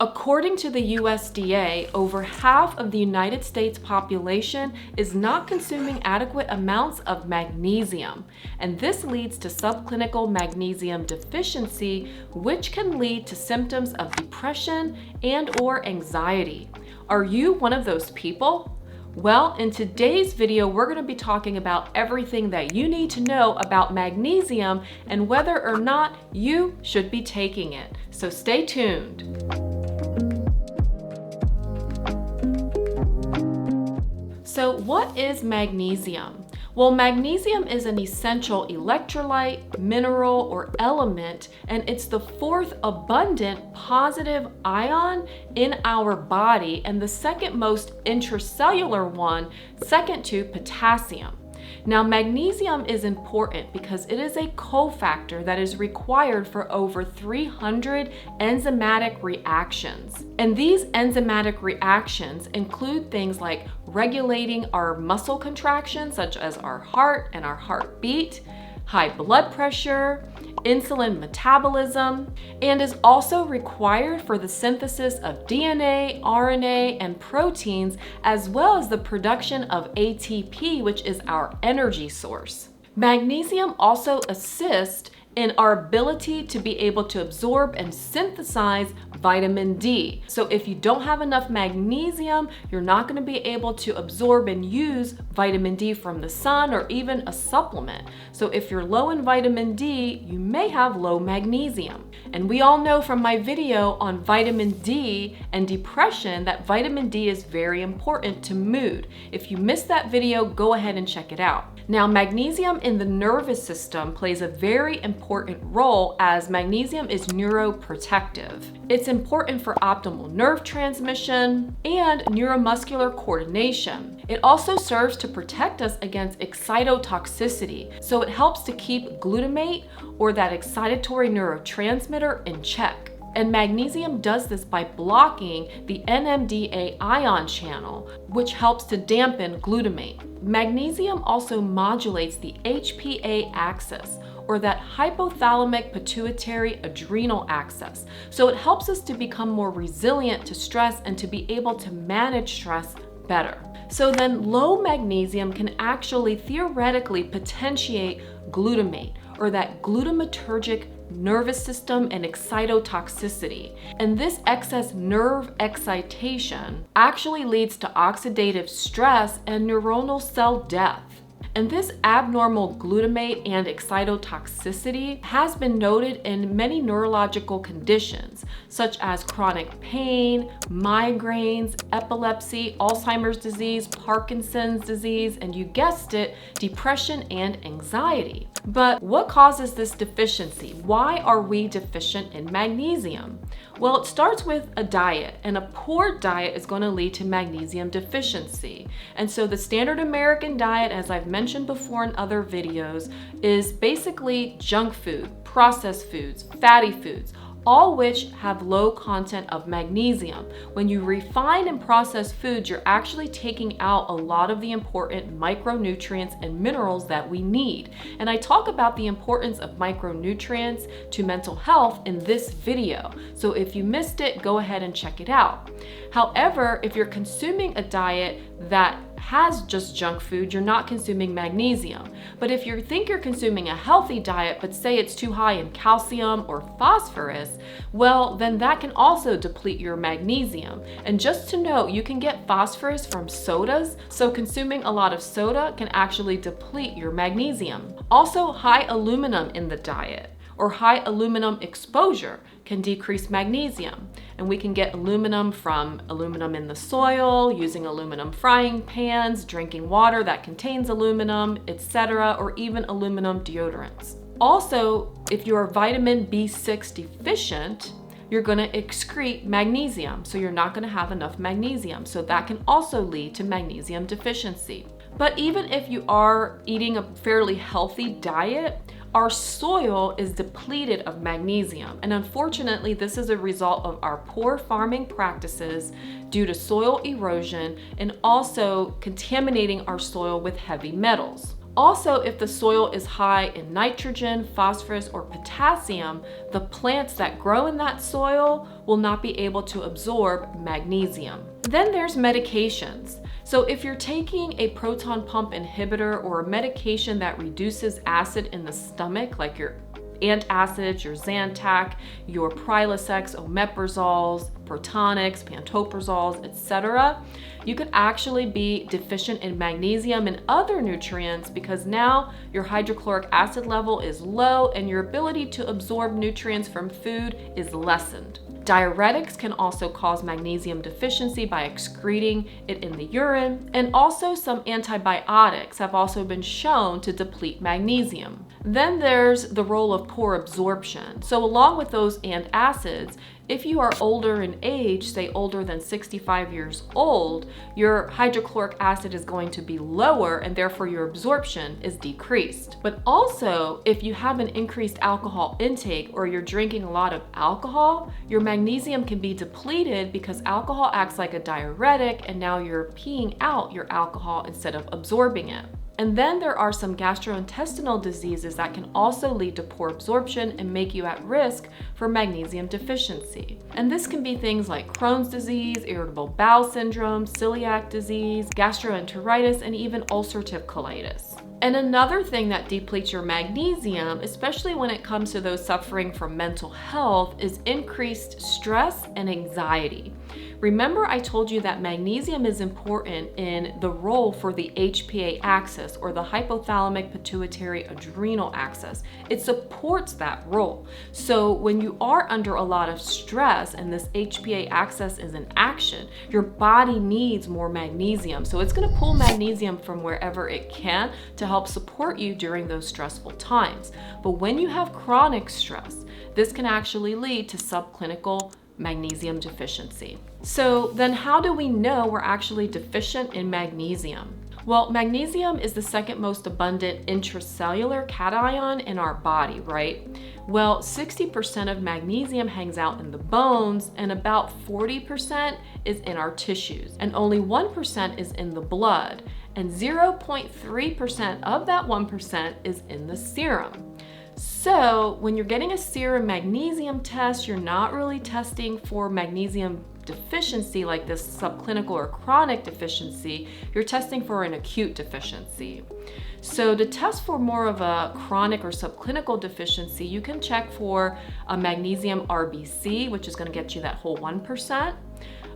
According to the USDA, over half of the United States population is not consuming adequate amounts of magnesium, and this leads to subclinical magnesium deficiency, which can lead to symptoms of depression and/or anxiety. Are you one of those people? Well, in today's video, we're going to be talking about everything that you need to know about magnesium and whether or not you should be taking it. So stay tuned. So what is magnesium? Well, magnesium is an essential electrolyte, mineral, or element, and it's the fourth abundant positive ion in our body and the second most intracellular one, second to potassium. Now, magnesium is important because it is a cofactor that is required for over 300 enzymatic reactions. And these enzymatic reactions include things like regulating our muscle contractions, such as our heart and our heartbeat, high blood pressure, insulin metabolism, and is also required for the synthesis of DNA, RNA, and proteins, as well as the production of ATP, which is our energy source. Magnesium also assists in our ability to be able to absorb and synthesize vitamin D. So if you don't have enough magnesium, you're not going to be able to absorb and use vitamin D from the sun or even a supplement. So if you're low in vitamin D, you may have low magnesium. And we all know from my video on vitamin D and depression that vitamin D is very important to mood. If you missed that video, go ahead and check it out. Now, magnesium in the nervous system plays a very important role as magnesium is neuroprotective. It's important for optimal nerve transmission and neuromuscular coordination. It also serves to protect us against excitotoxicity, so it helps to keep glutamate or that excitatory neurotransmitter in check. And magnesium does this by blocking the NMDA ion channel, which helps to dampen glutamate. Magnesium also modulates the HPA axis, or that hypothalamic pituitary adrenal axis. So it helps us to become more resilient to stress and to be able to manage stress better. So then low magnesium can actually theoretically potentiate glutamate, or that glutamatergic nervous system and excitotoxicity. And this excess nerve excitation actually leads to oxidative stress and neuronal cell death. And this abnormal glutamate and excitotoxicity has been noted in many neurological conditions, such as chronic pain, migraines, epilepsy, Alzheimer's disease, Parkinson's disease, and you guessed it, depression and anxiety. But what causes this deficiency? Why are we deficient in magnesium? Well, it starts with a diet, and a poor diet is going to lead to magnesium deficiency. And so the standard American diet, as I've mentioned before in other videos, is basically junk food, processed foods, fatty foods, all which have low content of magnesium. When you refine and process foods, you're actually taking out a lot of the important micronutrients and minerals that we need. And I talk about the importance of micronutrients to mental health in this video. So if you missed it, go ahead and check it out. However, if you're consuming a diet that has just junk food, you're not consuming magnesium. But if you think you're consuming a healthy diet, but say it's too high in calcium or phosphorus, well, then that can also deplete your magnesium. And just to note, you can get phosphorus from sodas, so consuming a lot of soda can actually deplete your magnesium. Also, high aluminum in the diet or high aluminum exposure can decrease magnesium. And we can get aluminum from aluminum in the soil, using aluminum frying pans, drinking water that contains aluminum, etc., or even aluminum deodorants. Also, if you are vitamin B6 deficient, you're going to excrete magnesium, so you're not going to have enough magnesium. So that can also lead to magnesium deficiency. But even if you are eating a fairly healthy diet, our soil is depleted of magnesium. And unfortunately, this is a result of our poor farming practices due to soil erosion and also contaminating our soil with heavy metals. Also, if the soil is high in nitrogen, phosphorus, or potassium, the plants that grow in that soil will not be able to absorb magnesium. Then there's medications. So if you're taking a proton pump inhibitor or a medication that reduces acid in the stomach, like your antacids, your Zantac, your Prilosec, omeprazoles, Protonics, pantoprazole, etc., you could actually be deficient in magnesium and other nutrients because now your hydrochloric acid level is low and your ability to absorb nutrients from food is lessened. Diuretics can also cause magnesium deficiency by excreting it in the urine, and also some antibiotics have also been shown to deplete magnesium. Then there's the role of poor absorption. So along with those antacids, if you are older in age, say older than 65 years old, your hydrochloric acid is going to be lower and therefore your absorption is decreased. But also, if you have an increased alcohol intake or you're drinking a lot of alcohol, your magnesium can be depleted because alcohol acts like a diuretic and now you're peeing out your alcohol instead of absorbing it. And then there are some gastrointestinal diseases that can also lead to poor absorption and make you at risk for magnesium deficiency. And this can be things like Crohn's disease, irritable bowel syndrome, celiac disease, gastroenteritis, and even ulcerative colitis. And another thing that depletes your magnesium, especially when it comes to those suffering from mental health, is increased stress and anxiety. Remember, I told you that magnesium is important in the role for the HPA axis, or the hypothalamic pituitary adrenal axis. It supports that role. So when you are under a lot of stress and this HPA axis is in action, your body needs more magnesium. So it's going to pull magnesium from wherever it can to help support you during those stressful times. But when you have chronic stress, this can actually lead to subclinical magnesium deficiency. So then how do we know we're actually deficient in magnesium? Well, magnesium is the second most abundant intracellular cation in our body, right? Well, 60% of magnesium hangs out in the bones and about 40% is in our tissues, and only 1% is in the blood, and 0.3% of that 1% is in the serum. So when you're getting a serum magnesium test, you're not really testing for magnesium deficiency like this subclinical or chronic deficiency. You're testing for an acute deficiency. So to test for more of a chronic or subclinical deficiency, you can check for a magnesium RBC, which is going to get you that whole 1%.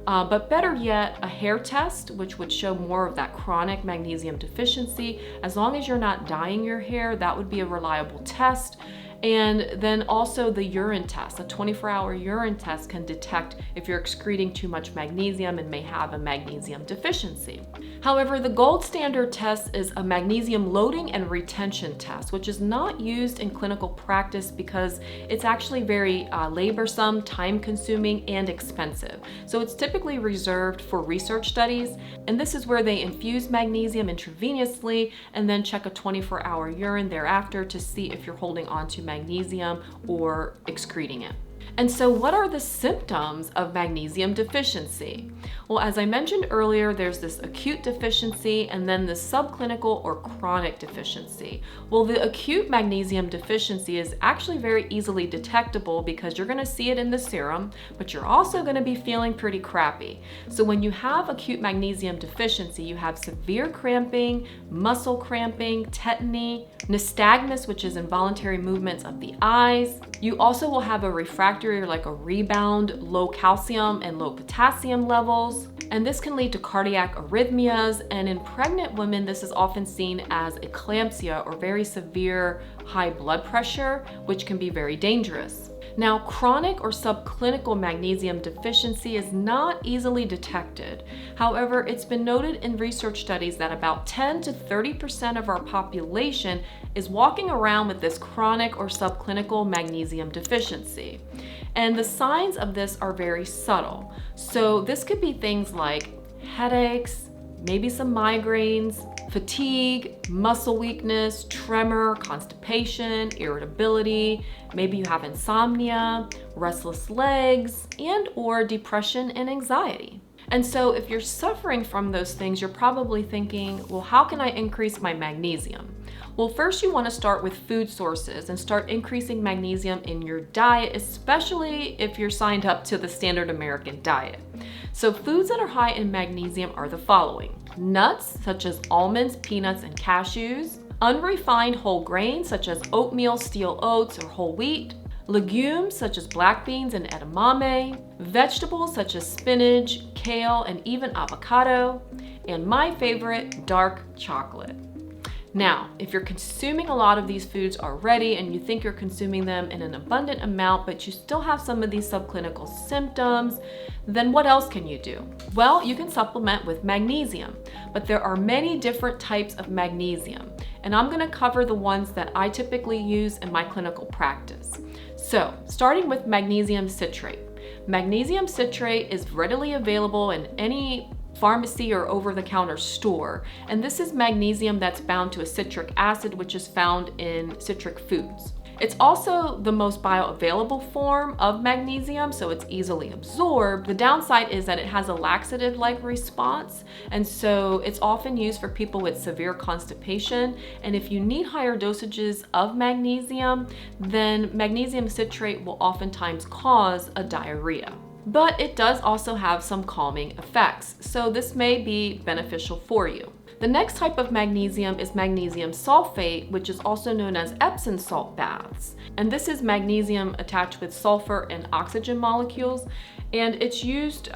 But better yet, a hair test, which would show more of that chronic magnesium deficiency. As long as you're not dyeing your hair, that would be a reliable test. And then also the urine test, a 24-hour urine test can detect if you're excreting too much magnesium and may have a magnesium deficiency. However, the gold standard test is a magnesium loading and retention test, which is not used in clinical practice because it's actually very laborsome, time-consuming, and expensive. So it's typically reserved for research studies, and this is where they infuse magnesium intravenously and then check a 24-hour urine thereafter to see if you're holding on to magnesium or excreting it. And so what are the symptoms of magnesium deficiency? Well, as I mentioned earlier, there's this acute deficiency and then the subclinical or chronic deficiency. Well, the acute magnesium deficiency is actually very easily detectable because you're going to see it in the serum, but you're also going to be feeling pretty crappy. So when you have acute magnesium deficiency, you have severe cramping, muscle cramping, tetany, nystagmus, which is involuntary movements of the eyes. You also will have a refractory or like a rebound, low calcium and low potassium levels. And this can lead to cardiac arrhythmias. And in pregnant women, this is often seen as eclampsia or very severe high blood pressure, which can be very dangerous. Now, chronic or subclinical magnesium deficiency is not easily detected. However, it's been noted in research studies that about 10 to 30% of our population is walking around with this chronic or subclinical magnesium deficiency. And the signs of this are very subtle. So this could be things like headaches, maybe some migraines, fatigue, muscle weakness, tremor, constipation, irritability, maybe you have insomnia, restless legs, and or depression and anxiety. And so if you're suffering from those things, you're probably thinking, well, how can I increase my magnesium? Well, first you want to start with food sources and start increasing magnesium in your diet, especially if you're signed up to the standard American diet. So foods that are high in magnesium are the following: nuts such as almonds, peanuts, and cashews, unrefined whole grains such as oatmeal, steel oats, or whole wheat, legumes such as black beans and edamame, vegetables such as spinach, kale, and even avocado, and my favorite, dark chocolate. Now, if you're consuming a lot of these foods already and you think you're consuming them in an abundant amount, but you still have some of these subclinical symptoms, then what else can you do? Well, you can supplement with magnesium, but there are many different types of magnesium, and I'm gonna cover the ones that I typically use in my clinical practice. So, starting with magnesium citrate. Magnesium citrate is readily available in any pharmacy or over-the-counter store, and this is magnesium that's bound to a citric acid, which is found in citric foods. It's also the most bioavailable form of magnesium, so it's easily absorbed. The downside is that it has a laxative-like response, and so it's often used for people with severe constipation. And if you need higher dosages of magnesium, then magnesium citrate will oftentimes cause a diarrhea. But it does also have some calming effects, so this may be beneficial for you. The next type of magnesium is magnesium sulfate, which is also known as Epsom salt baths. And this is magnesium attached with sulfur and oxygen molecules, and it's used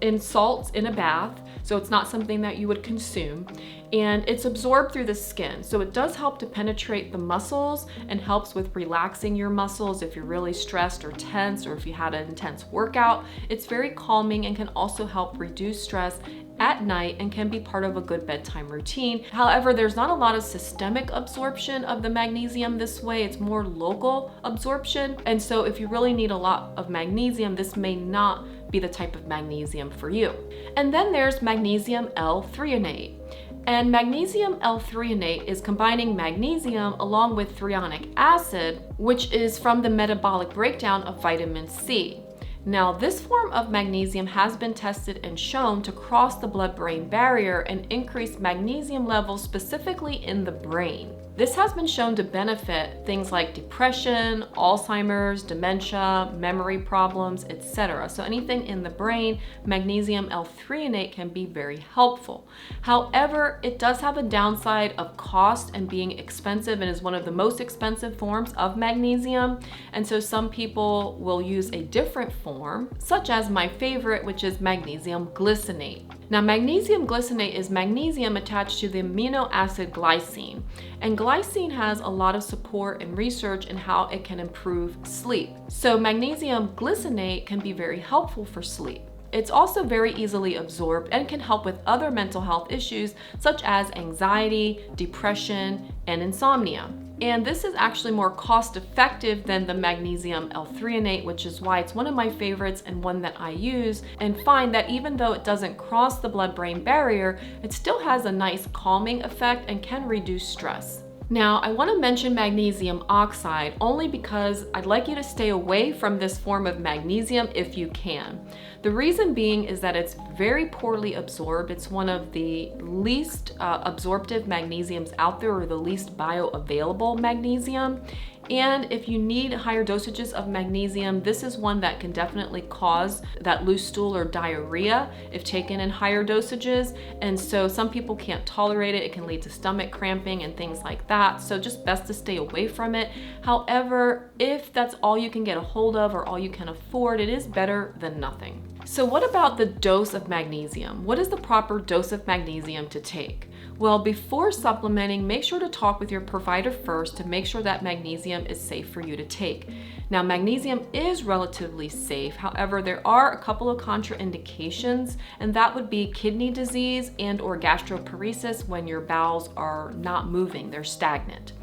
in salts in a bath, so it's not something that you would consume. And it's absorbed through the skin, so it does help to penetrate the muscles and helps with relaxing your muscles if you're really stressed or tense, or if you had an intense workout. It's very calming and can also help reduce stress at night and can be part of a good bedtime routine. However, there's not a lot of systemic absorption of the magnesium this way. It's more local absorption. And so if you really need a lot of magnesium, this may not be the type of magnesium for you. And then there's magnesium L-threonate. And magnesium L-threonate is combining magnesium along with threonic acid, which is from the metabolic breakdown of vitamin C. Now, this form of magnesium has been tested and shown to cross the blood-brain barrier and increase magnesium levels specifically in the brain. This has been shown to benefit things like depression, Alzheimer's, dementia, memory problems, etc. So anything in the brain, magnesium L-threonate can be very helpful. However, it does have a downside of cost and being expensive, and is one of the most expensive forms of magnesium. And so some people will use a different form, such as my favorite, which is magnesium glycinate. Now, magnesium glycinate is magnesium attached to the amino acid glycine, and glycine has a lot of support and research in how it can improve sleep. So magnesium glycinate can be very helpful for sleep. It's also very easily absorbed and can help with other mental health issues such as anxiety, depression, and insomnia. And this is actually more cost effective than the magnesium L-threonate, which is why it's one of my favorites and one that I use, and find that even though it doesn't cross the blood-brain barrier, it still has a nice calming effect and can reduce stress. Now, I want to mention magnesium oxide only because I'd like you to stay away from this form of magnesium if you can. The reason being is that it's very poorly absorbed. It's one of the least absorptive magnesiums out there, or the least bioavailable magnesium. And if you need higher dosages of magnesium, this is one that can definitely cause that loose stool or diarrhea if taken in higher dosages. And so some people can't tolerate it. It can lead to stomach cramping and things like that. So just best to stay away from it. However, if that's all you can get a hold of or all you can afford, it is better than nothing. So what about the dose of magnesium? What is the proper dose of magnesium to take? Well, before supplementing, make sure to talk with your provider first to make sure that magnesium is safe for you to take. Now, magnesium is relatively safe. However, there are a couple of contraindications, and that would be kidney disease and or gastroparesis when your bowels are not moving, they're stagnant.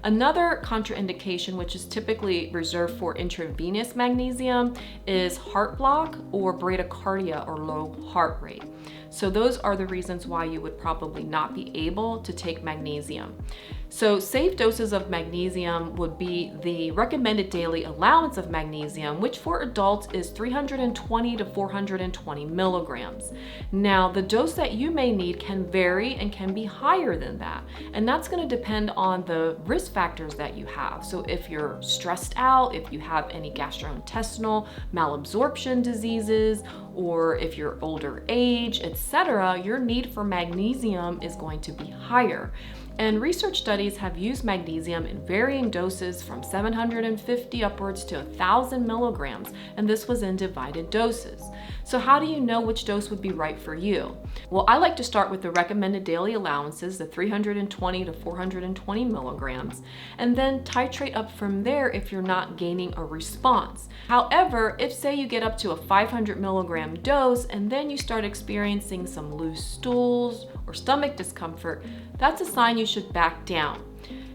Another contraindication, which is typically reserved for intravenous magnesium, is heart block or bradycardia or low heart rate. So those are the reasons why you would probably not be able to take magnesium. So safe doses of magnesium would be the recommended daily allowance of magnesium, which for adults is 320 to 420 milligrams. Now, the dose that you may need can vary and can be higher than that. And that's going to depend on the risk factors that you have. So if you're stressed out, if you have any gastrointestinal malabsorption diseases, or if you're older age, etc., your need for magnesium is going to be higher. And research studies have used magnesium in varying doses from 750 upwards to 1,000 milligrams, and this was in divided doses. So how do you know which dose would be right for you? Well, I like to start with the recommended daily allowances, the 320 to 420 milligrams, and then titrate up from there if you're not gaining a response. However, if say you get up to a 500 milligram dose and then you start experiencing some loose stools or stomach discomfort, that's a sign you should back down.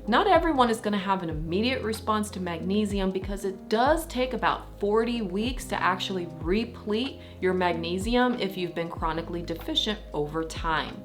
Not everyone is going to have an immediate response to magnesium because it does take about 40 weeks to actually replete your magnesium if you've been chronically deficient over time.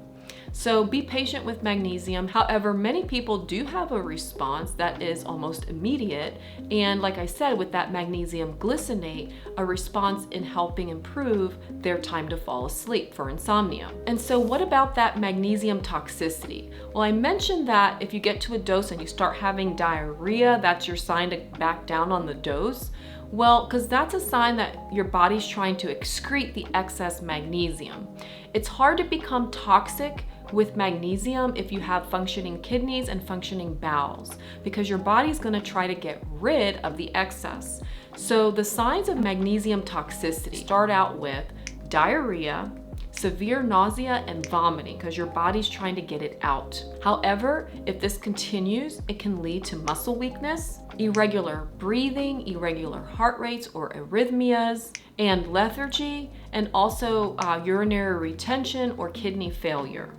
So be patient with magnesium. However, many people do have a response that is almost immediate. And like I said, with that magnesium glycinate, a response in helping improve their time to fall asleep for insomnia. And so what about that magnesium toxicity? Well, I mentioned that if you get to a dose and you start having diarrhea, that's your sign to back down on the dose. Well, because that's a sign that your body's trying to excrete the excess magnesium. It's hard to become toxic with magnesium if you have functioning kidneys and functioning bowels, because your body's going to try to get rid of the excess. So the signs of magnesium toxicity start out with diarrhea, severe nausea, and vomiting because your body's trying to get it out. However, if this continues, it can lead to muscle weakness, irregular breathing, irregular heart rates or arrhythmias, and lethargy, and also urinary retention or kidney failure.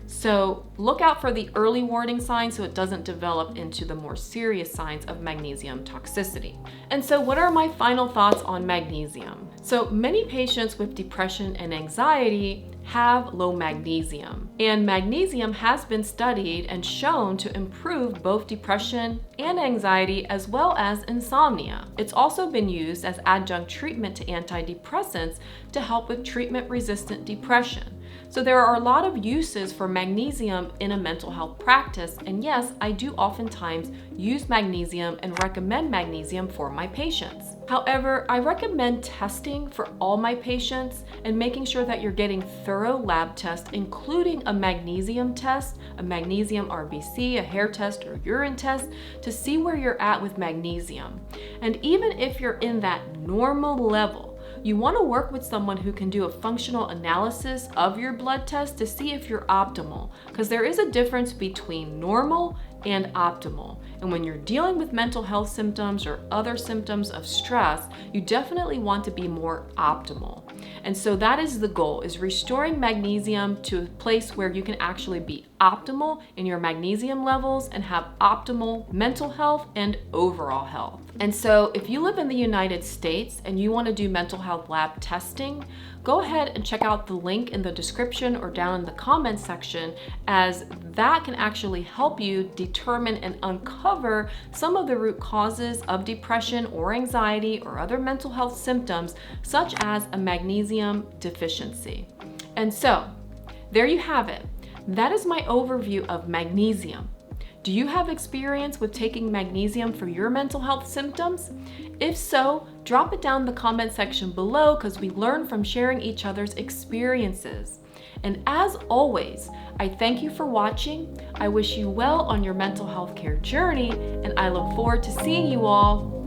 So look out for the early warning signs so it doesn't develop into the more serious signs of magnesium toxicity. And so what are my final thoughts on magnesium? So many patients with depression and anxiety have low magnesium, and magnesium has been studied and shown to improve both depression and anxiety as well as insomnia. It's also been used as adjunct treatment to antidepressants to help with treatment-resistant depression. So there are a lot of uses for magnesium in a mental health practice, and yes, I do oftentimes use magnesium and recommend magnesium for my patients. However, I recommend testing for all my patients and making sure that you're getting thorough lab tests, including a magnesium test, a magnesium RBC, a hair test, or urine test to see where you're at with magnesium. And even if you're in that normal level, you want to work with someone who can do a functional analysis of your blood test to see if you're optimal, because there is a difference between normal and optimal. And when you're dealing with mental health symptoms or other symptoms of stress, you definitely want to be more optimal. And so that is the goal, is restoring magnesium to a place where you can actually be optimal in your magnesium levels and have optimal mental health and overall health. And so if you live in the United States and you want to do mental health lab testing, go ahead and check out the link in the description or down in the comments section, as that can actually help you determine and uncover some of the root causes of depression or anxiety or other mental health symptoms, such as a magnesium deficiency. And so there you have it. That is my overview of magnesium. Do you have experience with taking magnesium for your mental health symptoms? If so, drop it down in the comment section below, because we learn from sharing each other's experiences. And as always, I thank you for watching. I wish you well on your mental health care journey, and I look forward to seeing you all